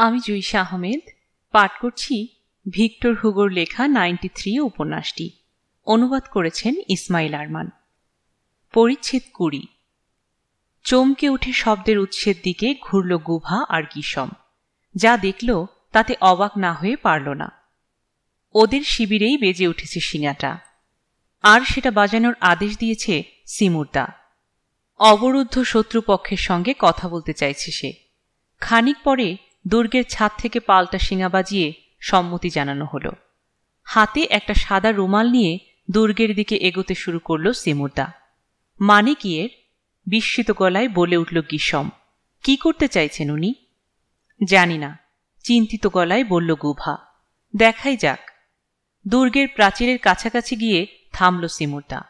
আমি জুইশা আহমেদ পাঠ করছি ভিক্টর হুগোর লেখা 93 উপন্যাসটি। অনুবাদ করেছেন ইসমাইল আরমান। পরিচ্ছেদ 20। চমকে উঠে শব্দের উৎসের দিকে ঘুরল গুভা আর গিসম। যা দেখল তাতে অবাক না হয়ে পারল না। ওদের শিবিরেই বেজে উঠেছে শিঙাটা, আর সেটা বাজানোর আদেশ দিয়েছে সিমুরদা। অবরুদ্ধ শত্রুপক্ষের সঙ্গে কথা বলতে চাইছে সে। খানিক পরে দুর্গের ছাদ থেকে পাল্টা শিঙা বাজিয়ে সম্মতি জানানো হলো। হাতে একটা সাদা রুমাল নিয়ে দুর্গের দিকে এগোতে শুরু করল সিমুরদা। মানে কি এর? বিস্মিত গলায় বলে উঠল গিসম। কি করতে চাইছেন উনি? জানি না, চিন্তিত গলায় বলল গুভা। দেখাই যাক। দুর্গের প্রাচীরের কাছাকাছি গিয়ে থামল সিমুরদা।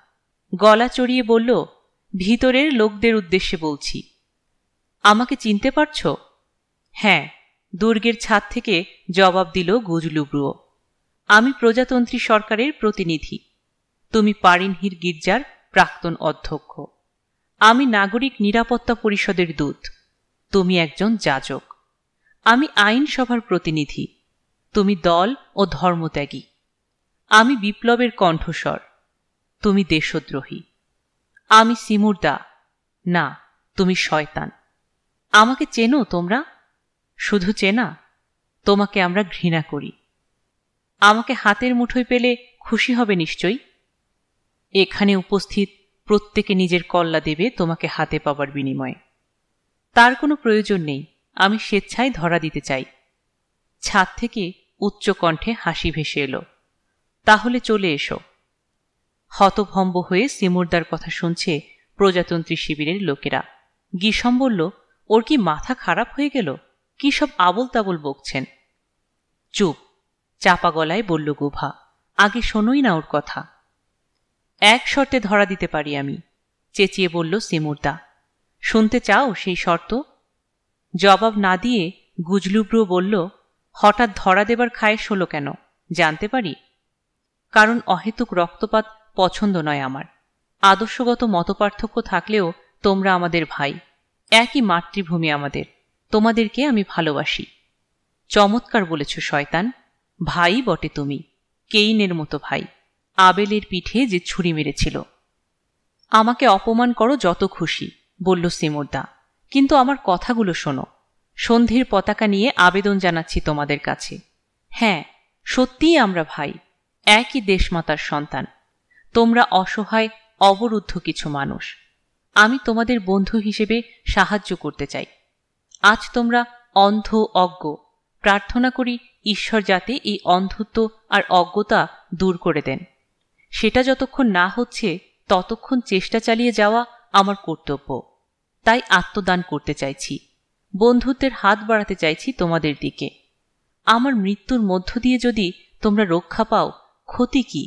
গলা চড়িয়ে বলল, ভিতরের লোকদের উদ্দেশ্যে বলছি। আমাকে চিনতে পারছ? হ্যাঁ, দুর্গের ছাদ থেকে জবাব দিল গুজলুব্রুও। আমি প্রজাতন্ত্রী সরকারের প্রতিনিধি। তুমি পারিনহির গির্জার প্রাক্তন অধ্যক্ষ। আমি নাগরিক নিরাপত্তা পরিষদের দূত। তুমি একজন যাজক। আমি আইনসভার প্রতিনিধি। তুমি দল ও ধর্মত্যাগী। আমি বিপ্লবের কণ্ঠস্বর। তুমি দেশদ্রোহী। আমি সিমুরদা। না, তুমি শয়তান। আমাকে চেনো তোমরা? শুধু চেনা? তোমাকে আমরা ঘৃণা করি। আমাকে হাতের মুঠোয় পেলে খুশি হবে নিশ্চয়ই। এখানে উপস্থিত প্রত্যেকে নিজের কল্লা দেবে তোমাকে হাতে পাবার বিনিময়ে। তার কোনো প্রয়োজন নেই, আমি স্বেচ্ছায় ধরা দিতে চাই। ছাদ থেকে উচ্চ কণ্ঠে হাসি ভেসে এলো। তাহলে চলে এসো। হতভম্ব হয়ে সিমুরদার কথা শুনছে প্রজাতন্ত্রী শিবিরের লোকেরা। গিসম বলল, ওর কি মাথা খারাপ হয়ে গেল? কি সব আবল তাবল বকছেন? চুপ, চাপা গলায় বলল গুভা। আগে শোনোই না ওর কথা। এক শর্তে ধরা দিতে পারি আমি, চেঁচিয়ে বলল সিমুরদা। শুনতে চাও সেই শর্ত? জবাব না দিয়ে গুজলুব্রু বলল, হঠাৎ ধরা দেবার খায়েশ হলো কেন জানতে পারি? কারণ অহেতুক রক্তপাত পছন্দ নয় আমার। আদর্শগত মতপার্থক্য থাকলেও তোমরা আমাদের ভাই, একই মাতৃভূমি আমাদের। তোমাদেরকে আমি ভালোবাসি। চমৎকার বলেছ শয়তান। ভাই বটে তুমি, কেইনের মতো ভাই, আবেলের পিঠে যে ছুরি মেরেছিল। আমাকে অপমান করো যত খুশি, বলল সিমুরদা, কিন্তু আমার কথাগুলো শোনো। সন্ধির পতাকা নিয়ে আবেদন জানাচ্ছি তোমাদের কাছে। হ্যাঁ, সত্যিই আমরা ভাই, একই দেশমাতার সন্তান। তোমরা অসহায় অবরুদ্ধ কিছু মানুষ। আমি তোমাদের বন্ধু হিসেবে সাহায্য করতে চাই। আজ তোমরা অন্ধ অজ্ঞ। প্রার্থনা করি ঈশ্বর যাতে এই অন্ধত্ব আর অজ্ঞতা দূর করে দেন। সেটা যতক্ষণ না হচ্ছে ততক্ষণ চেষ্টা চালিয়ে যাওয়া আমার কর্তব্য। তাই আত্মদান করতে চাইছি। বন্ধুত্বের হাত বাড়াতে চাইছি তোমাদের দিকে। আমার মৃত্যুর মধ্য দিয়ে যদি তোমরা রক্ষা পাও, ক্ষতি কি?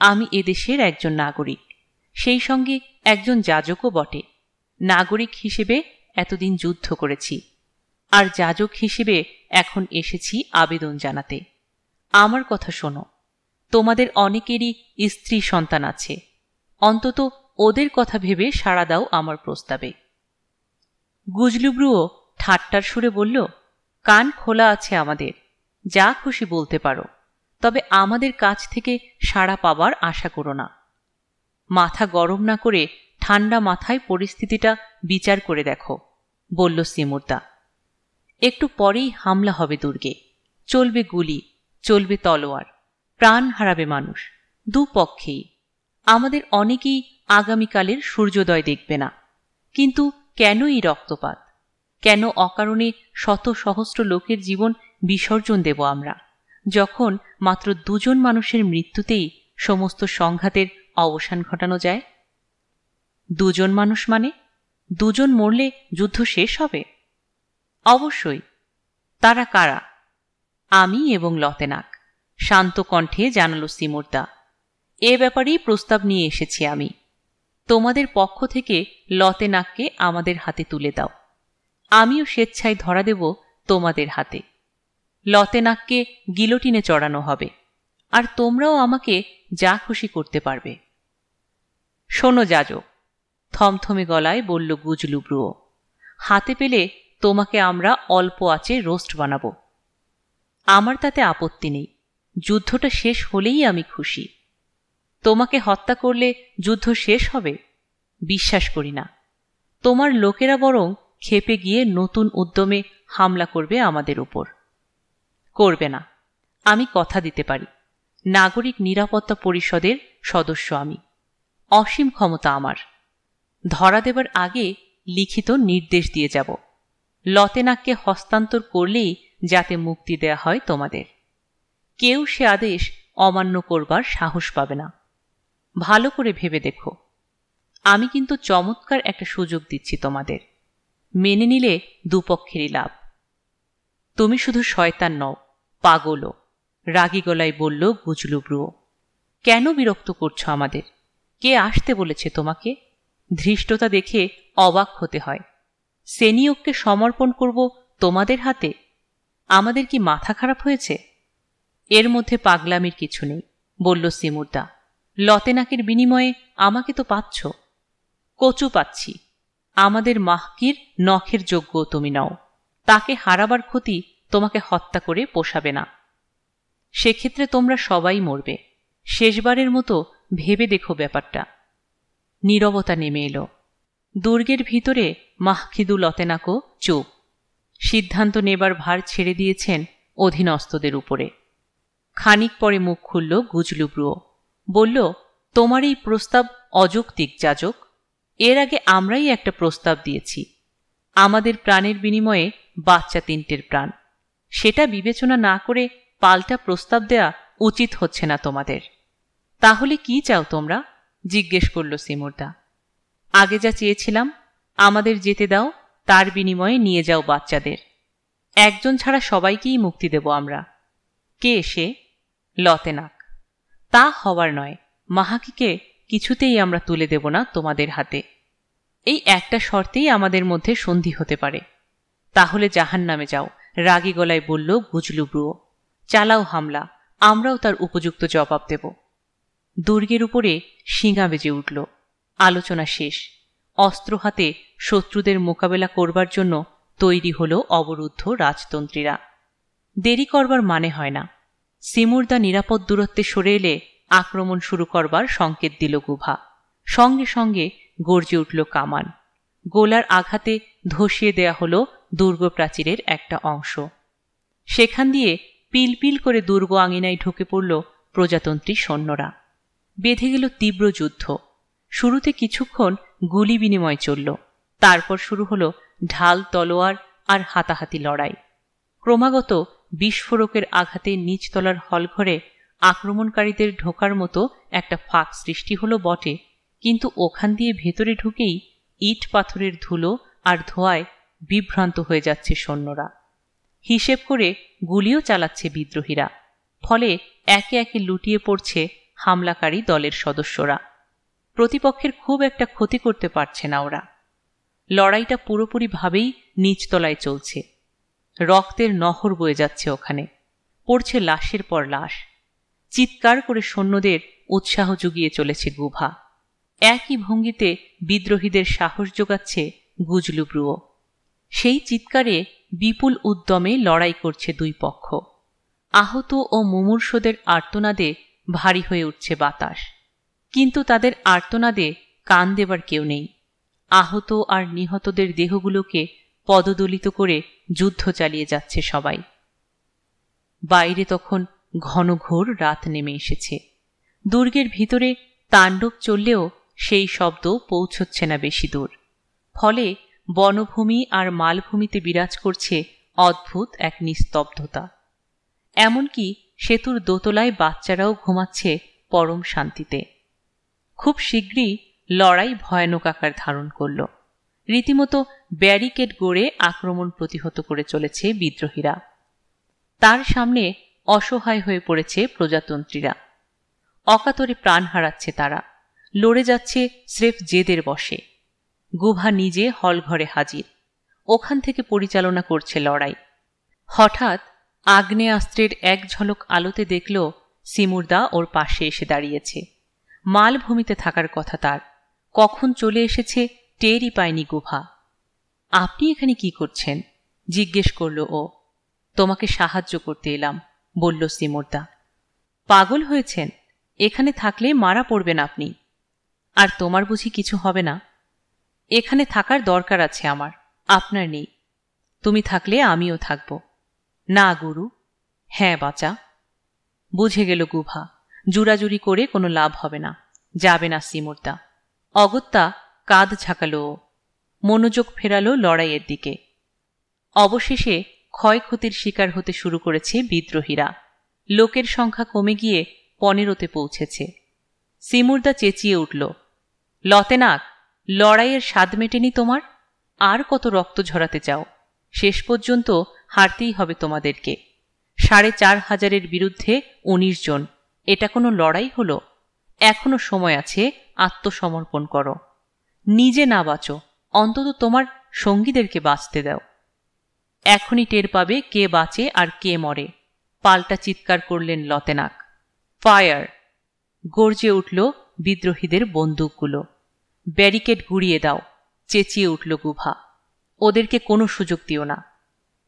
আমি এদেশের একজন নাগরিক, সেই সঙ্গে একজন যাজকও বটে। নাগরিক হিসেবে এতদিন যুদ্ধ করেছি, আর যাজক হিসেবে এখন এসেছি আবেদন জানাতে। আমার কথা শোনো। তোমাদের অনেকেরই স্ত্রী সন্তান আছে। অন্তত ওদের কথা ভেবে সাড়া দাও আমার প্রস্তাবে। গুজলুব্রুও ঠাট্টার সুরে বলল, কান খোলা আছে আমাদের, যা খুশি বলতে পারো, তবে আমাদের কাছ থেকে সাড়া পাবার আশা করো না। মাথা গরম না করে ঠান্ডা মাথায় পরিস্থিতিটা বিচার করে দেখো, বলল সিমুরদা। একটু পরেই হামলা হবে দুর্গে। চলবে গুলি, চলবে তলোয়ার, প্রাণ হারাবে মানুষ, দুপক্ষেই। আমাদের অনেকেই আগামীকালের সূর্যোদয় দেখবে না। কিন্তু কেন এই রক্তপাত? কেন অকারণে শত সহস্র লোকের জীবন বিসর্জন দেব আমরা, যখন মাত্র 2 জন মানুষের মৃত্যুতেই সমস্ত সংঘাতের অবসান ঘটানো যায়? 2 জন মানুষ মানে 2 জন মরলে যুদ্ধ শেষ হবে? অবশ্যই। তারা কারা? আমি এবং লতেনাক, শান্ত কণ্ঠে জানালো সিমুরদা। এ ব্যাপারেই প্রস্তাব নিয়ে এসেছি আমি। তোমাদের পক্ষ থেকে লতেনাককে আমাদের হাতে তুলে দাও। আমিও স্বেচ্ছায় ধরা দেব তোমাদের হাতে। লতেনাককে গিলোটিনে চড়ানো হবে, আর তোমরাও আমাকে যা খুশি করতে পারবে। শোনো যাজক, থমথমে গলায় বলল গুজলুব্রুও। হাতে পেলে তোমাকে আমরা অল্প আঁচে রোস্ট বানাবো। আমার তাতে আপত্তি নেই, যুদ্ধটা শেষ হলেই আমি খুশি। তোমাকে হত্যা করলে যুদ্ধ শেষ হবে? বিশ্বাস করি না। তোমার লোকেরা বরং ক্ষেপে গিয়ে নতুন উদ্যমে হামলা করবে আমাদের উপর। করবে না, আমি কথা দিতে পারি। নাগরিক নিরাপত্তা পরিষদের সদস্য আমি, অসীম ক্ষমতা আমার। ধরা দেবার আগে লিখিত নির্দেশ দিয়ে যাব, লতেনাককে হস্তান্তর করলেই যাতে মুক্তি দেয়া হয় তোমাদের। কেউ সে আদেশ অমান্য করবার সাহস পাবে না। ভালো করে ভেবে দেখো। আমি কিন্তু চমৎকার একটা সুযোগ দিচ্ছি তোমাদের, মেনে নিলে দুপক্ষেরই লাভ। তুমি শুধু শয়তান নও, পাগলও, রাগী গলায় বলল গুজলু ব্রুয়ো। কেন বিরক্ত করছো আমাদের? কে আসতে বলেছে তোমাকে? ধৃষ্টতা দেখে অবাক হতে হয়। সেনিয়ককে সমর্পণ করব তোমাদের হাতে? আমাদের কি মাথা খারাপ হয়েছে? এর মধ্যে পাগলামির কিছু নেই, বলল সিমুরদা। লতেনাকের বিনিময়ে আমাকে তো পাচ্ছ। কচু পাচ্ছি। আমাদের মাহকির নখের যোগ্য তুমি নাও। তাকে হারাবার ক্ষতি তোমাকে হত্যা করে পোষাবে না। সেক্ষেত্রে তোমরা সবাই মরবে। শেষবারের মতো ভেবে দেখো ব্যাপারটা। নীরবতা নেমে এলো। দুর্গের ভিতরে মাহকিদু লতেনাকও চুপ। সিদ্ধান্ত নেবার ভার ছেড়ে দিয়েছেন অধীনস্থদের উপরে। খানিক পরে মুখ খুলল গুজলু ব্রুয়ো। বলল, তোমার এই প্রস্তাব অযৌক্তিক যাজক। এর আগে আমরাই একটা প্রস্তাব দিয়েছি, আমাদের প্রাণের বিনিময়ে বাচ্চা 3টের প্রাণ। সেটা বিবেচনা না করে পাল্টা প্রস্তাব দেয়া উচিত হচ্ছে না তোমাদের। তাহলে কি চাও তোমরা? জিজ্ঞেস করল সিমুরদা। আগে যা চেয়েছিলাম, আমাদের যেতে দাও, তার বিনিময়ে নিয়ে যাও বাচ্চাদের। একজন ছাড়া সবাইকেই মুক্তি দেব আমরা। কে সে? লতেনাক। তা হওয়ার নয়, মাহাকিকে কিছুতেই আমরা তুলে দেব না তোমাদের হাতে। এই একটা শর্তেই আমাদের মধ্যে সন্ধি হতে পারে। তাহলে জাহান্নামে যাও, রাগী গলায় বলল গুজলু ব্রুয়ো। চালাও হামলা, আমরাও তার উপযুক্ত জবাব দেব। দুর্গের উপরে শিঙা বেজে উঠল। আলোচনা শেষ। অস্ত্র হাতে শত্রুদের মোকাবেলা করবার জন্য তৈরি হল অবরুদ্ধ রাজতন্ত্রীরা। দেরি করবার মানে হয় না। সিমুরদা নিরাপদ দূরত্বে সরে এলে আক্রমণ শুরু করবার সংকেত দিল গুভা। সঙ্গে সঙ্গে গর্জে উঠল কামান। গোলার আঘাতে ধসিয়ে দেয়া হল দুর্গ প্রাচীরের একটা অংশ। সেখান দিয়ে পিলপিল করে দুর্গ আঙিনায় ঢুকে পড়ল প্রজাতন্ত্রী সৈন্যরা। বেঁধে গেল তীব্র যুদ্ধ। শুরুতে কিছুক্ষণ গুলি বিনিময় চলল। তারপর শুরু হল ঢাল, তলোয়ার আর হাতাহাতি লড়াই। ক্রমাগত বিস্ফোরকের আঘাতে নিচতলার হলঘরে আক্রমণকারীদের ঢোকার মতো একটা ফাঁক সৃষ্টি হলো বটে, কিন্তু ওখান দিয়ে ভেতরে ঢুকেই ইট পাথরের ধুলো আর ধোঁয়ায় বিভ্রান্ত হয়ে যাচ্ছে সৈন্যরা। হিসেব করে গুলিও চালাচ্ছে বিদ্রোহীরা। ফলে একে একে লুটিয়ে পড়ছে হামলাকারী দলের সদস্যরা। প্রতিপক্ষের খুব একটা ক্ষতি করতে পারছে না ওরা। লড়াইটা পুরোপুরিভাবেই নিচতলায় চলছে। রক্তের নহর বয়ে যাচ্ছে ওখানে। পড়ছে লাশের পর লাশ। চিৎকার করে সৈন্যদের উৎসাহ জুগিয়ে চলেছে গুভা। একই ভঙ্গিতে বিদ্রোহীদের সাহস যোগাচ্ছে গুজলু ব্রুয়ো। সেই চিৎকারে বিপুল উদ্যমে লড়াই করছে দুই পক্ষ। আহত ও মুমূর্ষদের আর্তনাদে ভারী হয়ে উঠছে বাতাস। কিন্তু তাদের আর্তনাদে কান দেবার কেউ নেই। আহত আর নিহতদের দেহগুলোকে পদদলিত করে যুদ্ধ চালিয়ে যাচ্ছে সবাই। বাইরে তখন ঘনঘোর রাত নেমে এসেছে। দুর্গের ভিতরে তাণ্ডব চললেও সেই শব্দ পৌঁছচ্ছে না বেশি দূর। ফলে বনভূমি আর মালভূমিতে বিরাজ করছে অদ্ভুত এক নিস্তব্ধতা। এমনকি সেতুর দোতলায় বাচ্চারাও ঘুমাচ্ছে পরম শান্তিতে। খুব শীঘ্রই লড়াই ভয়ানক আকার ধারণ করল। রীতিমতো ব্যারিকেড গড়ে আক্রমণ প্রতিহত করে চলেছে বিদ্রোহীরা। তার সামনে অসহায় হয়ে পড়েছে প্রজাতন্ত্রীরা। অকাতরে প্রাণ হারাচ্ছে তারা। লড়ে যাচ্ছে স্রেফ জেদের বশে। গুভা নিজে হলঘরে হাজির। ওখান থেকে পরিচালনা করছে লড়াই। হঠাৎ আগ্নেয়াস্ত্রের এক ঝলক আলোতে দেখল সিমুরদা ওর পাশে এসে দাঁড়িয়েছে। মালভূমিতে থাকার কথা তার। কখন চলে এসেছে টেরই পায়নি গুভা। আপনি এখানে কি করছেন? জিজ্ঞেস করল ও। তোমাকে সাহায্য করতে এলাম, বলল সিমুরদা। পাগল হয়েছেন? এখানে থাকলে মারা পড়বেন আপনি। আর তোমার বুঝি কিছু হবে না? এখানে থাকার দরকার আছে আমার, আপনার নেই। তুমি থাকলে আমিও থাকব। না গুরু। হ্যাঁ বাঁচা। বুঝে গেল গুভা, জুরাজুরি করে কোনো লাভ হবে না, যাবে না সিমুরদা। অগত্যা কাঁধ ঝাঁকালো ও, মনোযোগ ফেরালো লড়াইয়ের দিকে। অবশেষে ক্ষয়ক্ষতির শিকার হতে শুরু করেছে বিদ্রোহীরা। লোকের সংখ্যা কমে গিয়ে 15তে পৌঁছেছে। সিমুরদা চেঁচিয়ে উঠল, লতেনাক, লড়াইয়ের স্বাদ মেটেনি তোমার? আর কত রক্ত ঝরাতে চাও? শেষ পর্যন্ত হারতেই হবে তোমাদেরকে। 4500-এর বিরুদ্ধে 19 জন, এটা কোনো লড়াই হলো? এখনো সময় আছে, আত্মসমর্পণ করো। নিজে না বাঁচো, অন্তত তোমার সঙ্গীদেরকে বাঁচতে দাও। এখনই টের পাবে কে বাঁচে আর কে মরে, পাল্টা চিৎকার করলেন লতেনাক। ফায়ার! গর্জে উঠল বিদ্রোহীদের বন্দুকগুলো। ব্যারিকেড গুড়িয়ে দাও, চেঁচিয়ে উঠল গুভা। ওদেরকে কোনো সুযোগ দিও না।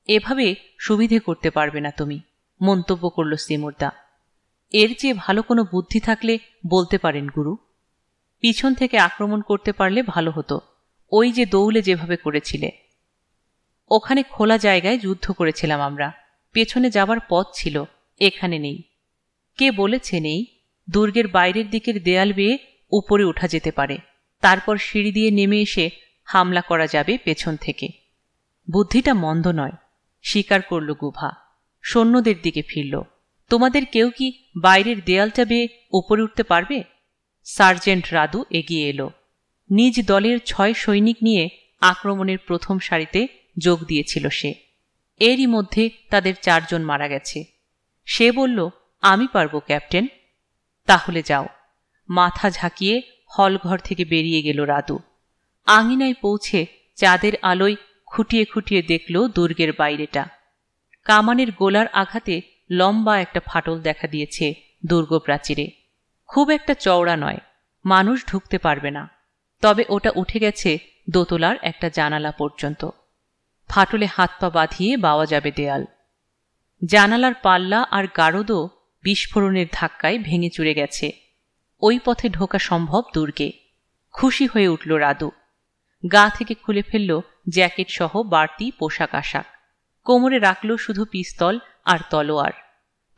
এভাবে সুবিধে করতে পারবে না তুমি, মন্তব্য করল সিমুরদা। এর চেয়ে ভালো কোনো বুদ্ধি থাকলে বলতে পারেন গুরু। পিছন থেকে আক্রমণ করতে পারলে ভালো হতো, ওই যে দৌলে যেভাবে করেছিলে। ওখানে খোলা জায়গায় যুদ্ধ করেছিলাম আমরা, পেছনে যাবার পথ ছিল, এখানে নেই। কে বলেছে নেই? দুর্গের বাইরের দিকের দেয়াল বেয়ে উপরে ওঠা যেতে পারে, তারপর সিঁড়ি দিয়ে নেমে এসে হামলা করা যাবে পেছন থেকে। বুদ্ধিটা মন্দ নয়, স্বীকার করল গুভা। সৈন্যদের দিকে ফিরল। তোমাদের কেউ কি বাইরের দেয়ালটা বেয়ে উপরে উঠতে পারবে? সার্জেন্ট রাদু এগিয়ে এলো। নিজ দলের 6 সৈনিক নিয়ে আক্রমণের প্রথম সারিতে যোগ দিয়েছিল সে। এরই মধ্যে তাদের 4 জন মারা গেছে। সে বলল, আমি পারব ক্যাপ্টেন। তাহলে যাও। মাথা ঝাঁকিয়ে হলঘর থেকে বেরিয়ে গেল রাদু। আঙিনায় পৌঁছে চাঁদের আলোয় খুঁটিয়ে খুঁটিয়ে দেখল দুর্গের বাইরেটা। কামানের গোলার আঘাতে লম্বা একটা ফাটল দেখা দিয়েছে দুর্গ প্রাচীরে। খুব একটা চওড়া নয়, মানুষ ঢুকতে পারবে না, তবে ওটা উঠে গেছে দোতলার একটা জানালা পর্যন্ত। ফাটলে হাত পা বাঁধিয়ে বাওয়া যাবে দেয়াল। জানালার পাল্লা আর গারদও বিস্ফোরণের ধাক্কায় ভেঙে চুরে গেছে। ওই পথে ঢোকা সম্ভব দুর্গে। খুশি হয়ে উঠল রাদু। গা থেকে খুলে ফেলল জ্যাকেট সহ বাড়তি পোশাক আশাক। কোমরে রাখল শুধু পিস্তল আর তলোয়ার।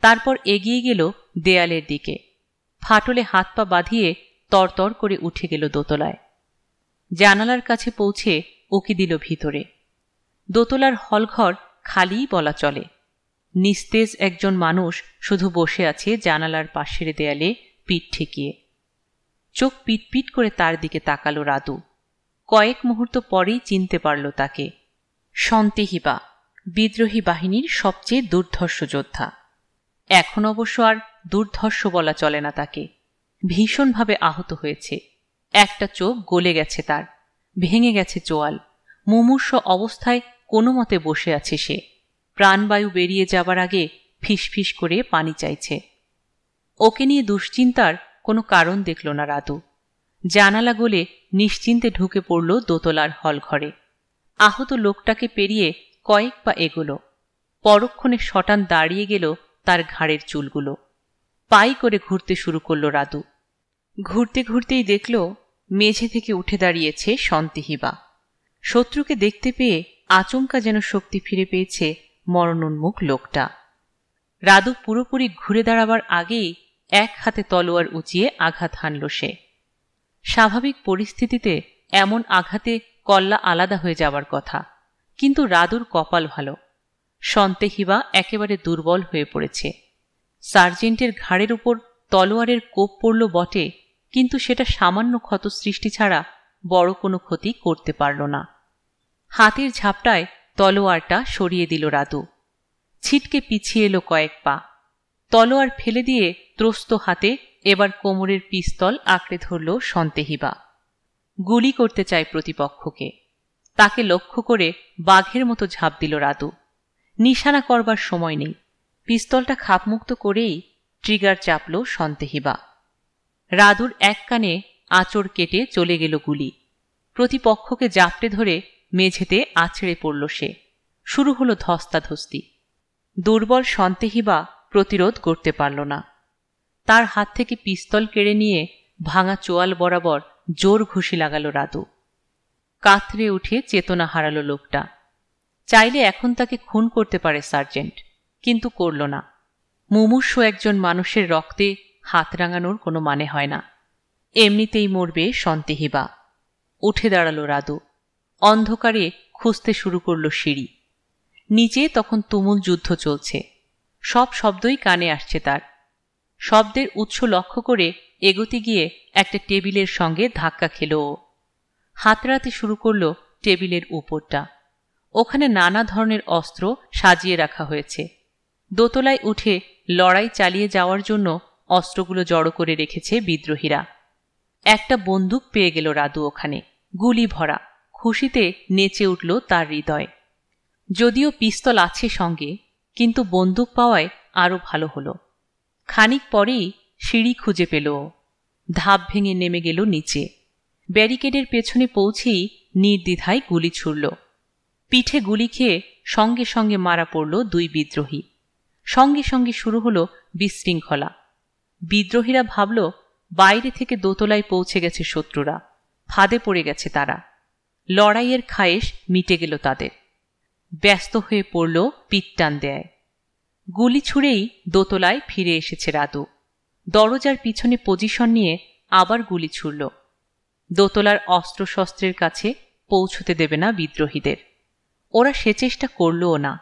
তারপর এগিয়ে গেল দেয়ালের দিকে। ফাটলে হাত পা বাঁধিয়ে তরতর করে উঠে গেল দোতলায়। জানালার কাছে পৌঁছে উকি দিল ভিতরে। দোতলার হলঘর খালিই বলা চলে। নিস্তেজ একজন মানুষ শুধু বসে আছে জানালার পাশের দেয়ালে পিঠ ঠেকিয়ে। চোখ পিটপিট করে তার দিকে তাকালো রাদু। কয়েক মুহূর্ত পরেই চিনতে পারল তাকে। সন্তেহিবা, বিদ্রোহী বাহিনীর সবচেয়ে দুর্ধর্ষ যোদ্ধা। এখন অবশ্য আর দুর্ধর্ষ বলা চলে না তাকে। ভীষণভাবে আহত হয়েছে। একটা চোখ গলে গেছে তার, ভেঙে গেছে চোয়াল। মুমূর্ষ অবস্থায় কোনো মতে বসে আছে সে। প্রাণবায়ু বেরিয়ে যাবার আগে ফিসফিস করে পানি চাইছে। ওকে নিয়ে দুশ্চিন্তার কোনো কারণ দেখল না রাদু। জানালা গলে নিশ্চিন্তে ঢুকে পড়ল দোতলার হলঘরে। আহত লোকটাকে পেরিয়ে কয়েক পা এগোলো। পরক্ষণে শটান দাঁড়িয়ে গেল তার ঘাড়ের চুলগুলো। পাই করে ঘুরতে শুরু করল রাদু। ঘুরতে ঘুরতেই দেখল মেঝে থেকে উঠে দাঁড়িয়েছে সন্তেহিবা। শত্রুকে দেখতে পেয়ে আচমকা যেন শক্তি ফিরে পেয়েছে মরণোন্মুখ লোকটা। রাদু পুরোপুরি ঘুরে দাঁড়াবার আগেই এক হাতে তলোয়ার উঁচিয়ে আঘাত হানল সে। স্বাভাবিক পরিস্থিতিতে এমন আঘাতে কল্লা আলাদা হয়ে যাবার কথা, কিন্তু রাদুর কপাল ভালো। সন্তেহিবা একেবারে দুর্বল হয়ে পড়েছে। সার্জেন্টের ঘাড়ের উপর তলোয়ারের কোপ পড়ল বটে, কিন্তু সেটা সামান্য ক্ষত সৃষ্টি ছাড়া বড় কোনো ক্ষতি করতে পারল না। হাতের ঝাপটায় তলোয়ারটা সরিয়ে দিল রাদু। ছিটকে পিছিয়ে এলো কয়েক পা। তলোয়ার ফেলে দিয়ে ত্রস্ত হাতে এবার কোমরের পিস্তল আঁকড়ে ধরল সন্তেহিবা। গুলি করতে চায় প্রতিপক্ষকে। তাকে লক্ষ্য করে বাঘের মতো ঝাঁপ দিল রাদু। নিশানা করবার সময় নেই। পিস্তলটা খাপমুক্ত করেই ট্রিগার চাপল সন্তেহিবা। রাদুর এক কানে আঁচড় কেটে চলে গেল গুলি। প্রতিপক্ষকে জাপটে ধরে মেঝেতে আছড়ে পড়ল সে। শুরু হলো ধস্তাধস্তি। দুর্বল সন্দেহিবা প্রতিরোধ করতে পারল না। তার হাত থেকে পিস্তল কেড়ে নিয়ে ভাঙা চোয়াল বরাবর জোর ঘুষি লাগালো রাদু। কাতরে উঠে চেতনা হারালো লোকটা। চাইলে এখন তাকে খুন করতে পারে সার্জেন্ট, কিন্তু করল না। মুমূর্ষু একজন মানুষের রক্তে হাত রাঙানোর কোনো মানে হয় না। এমনিতেই মরবে সন্দেহিবা। উঠে দাঁড়ালো রাদু। অন্ধকারে খুঁজতে শুরু করল সিঁড়ি। নিচে তখন তুমুল যুদ্ধ চলছে। সব শব্দই কানে আসছে তার। শব্দের উৎস লক্ষ্য করে এগোতে গিয়ে একটা টেবিলের সঙ্গে ধাক্কা খেল ও। হাতড়াতে শুরু করল টেবিলের উপরটা। ওখানে নানা ধরনের অস্ত্র সাজিয়ে রাখা হয়েছে। দোতলায় উঠে লড়াই চালিয়ে যাওয়ার জন্য অস্ত্রগুলো জড়ো করে রেখেছে বিদ্রোহীরা। একটা বন্দুক পেয়ে গেল রাদু ওখানে, গুলি ভরা। খুশিতে নেচে উঠল তার হৃদয়। যদিও পিস্তল আছে সঙ্গে, কিন্তু বন্দুক পাওয়ায় আরও ভালো হলো। খানিক পরেই সিঁড়ি খুঁজে পেল। ধাপ ভেঙে নেমে গেল নিচে। ব্যারিকেডের পেছনে পৌঁছেই নির্দ্বিধায় গুলি ছুড়ল। পিঠে গুলি খেয়ে সঙ্গে সঙ্গে মারা পড়ল দুই বিদ্রোহী। সঙ্গে সঙ্গে শুরু হলো বিশৃঙ্খলা। বিদ্রোহীরা ভাবল বাইরে থেকে দোতলায় পৌঁছে গেছে শত্রুরা, ফাঁদে পড়ে গেছে তারা। লড়াইয়ের খায়েশ মিটে গেল তাদের। ব্যস্ত হয়ে পড়ল পিটটান দেয়। গুলি ছুঁড়েই দোতলায় ফিরে এসেছে রাদু। দরজার পিছনে পজিশন নিয়ে আবার গুলি ছুড়ল। দোতলার অস্ত্রশস্ত্রের কাছে পৌঁছতে দেবে না বিদ্রোহীদের। ওরা সে চেষ্টা করলও না।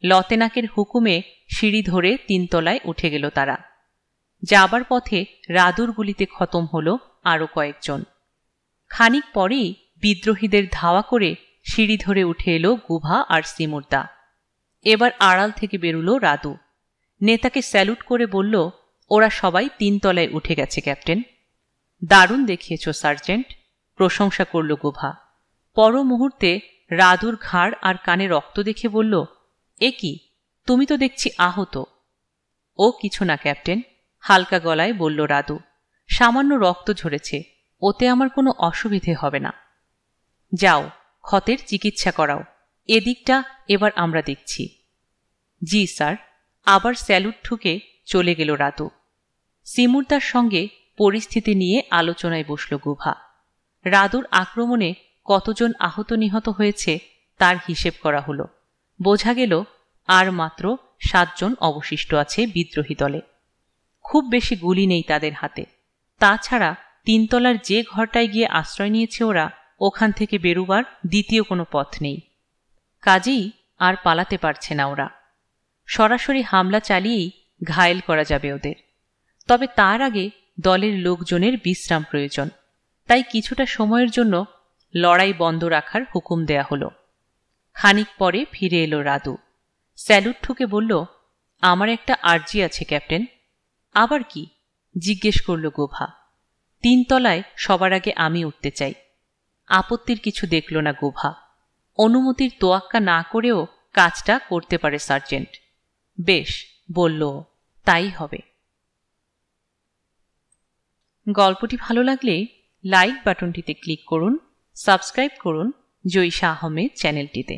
লতেনাকের হুকুমে সিঁড়ি ধরে 3 তলায় উঠে গেল তারা। যাবার পথে রাদুর গুলিতে খতম হল আরও কয়েকজন। খানিক পরেই বিদ্রোহীদের ধাওয়া করে সিঁড়ি ধরে উঠে এলো গুভা আর সিমুরদা। এবার আড়াল থেকে বেরুলো রাদু। নেতাকে স্যালুট করে বলল, ওরা সবাই 3 তলায় উঠে গেছে ক্যাপ্টেন। দারুণ দেখিয়েছ সার্জেন্ট, প্রশংসা করল গুভা। পর মুহূর্তে রাদুর ঘাড় আর কানে রক্ত দেখে বলল, এ কি, তুমি তো দেখছি আহত। ও কিছু না ক্যাপ্টেন, হালকা গলায় বলল রাদু। সামান্য রক্ত ঝরেছে, ওতে আমার কোনো অসুবিধে হবে না। যাও, ক্ষতের চিকিৎসা করাও। এদিকটা এবার আমরা দেখছি। জি স্যার। আবার স্যালুট ঠুকে চলে গেল রাদু। সিমুরদার সঙ্গে পরিস্থিতি নিয়ে আলোচনায় বসল গুভা। রাদুর আক্রমণে কতজন আহত নিহত হয়েছে তার হিসেব করা হলো। বোঝা গেল আর মাত্র 7 জন অবশিষ্ট আছে বিদ্রোহী দলে। খুব বেশি গুলি নেই তাদের হাতে। তাছাড়া 3 তলার যে ঘরটায় গিয়ে আশ্রয় নিয়েছে ওরা, ওখান থেকে বেরুবার দ্বিতীয় কোনো পথ নেই। কাজেই আর পালাতে পারছে না ওরা। সরাসরি হামলা চালিয়েই ঘায়েল করা যাবে ওদের। তবে তার আগে দলের লোকজনের বিশ্রাম প্রয়োজন। তাই কিছুটা সময়ের জন্য লড়াই বন্ধ রাখার হুকুম দেয়া হলো। খানিক পরে ফিরে এলো রাদু। স্যালুট ঠুকে বলল, আমার একটা আর্জি আছে ক্যাপ্টেন। আবার কি? জিজ্ঞেস করল গোভা। 3 তলায় সবার আগে আমি উঠতে চাই। আপত্তির কিছু দেখল না গোভা। অনুমতির তোয়াক্কা না করেও কাজটা করতে পারে সার্জেন্ট। বেশ, বলল, তাই হবে। গল্পটি ভালো লাগলে লাইক বাটনটিতে ক্লিক করুন, সাবস্ক্রাইব করুন জয়িশা আহমেদ চ্যানেলটিতে।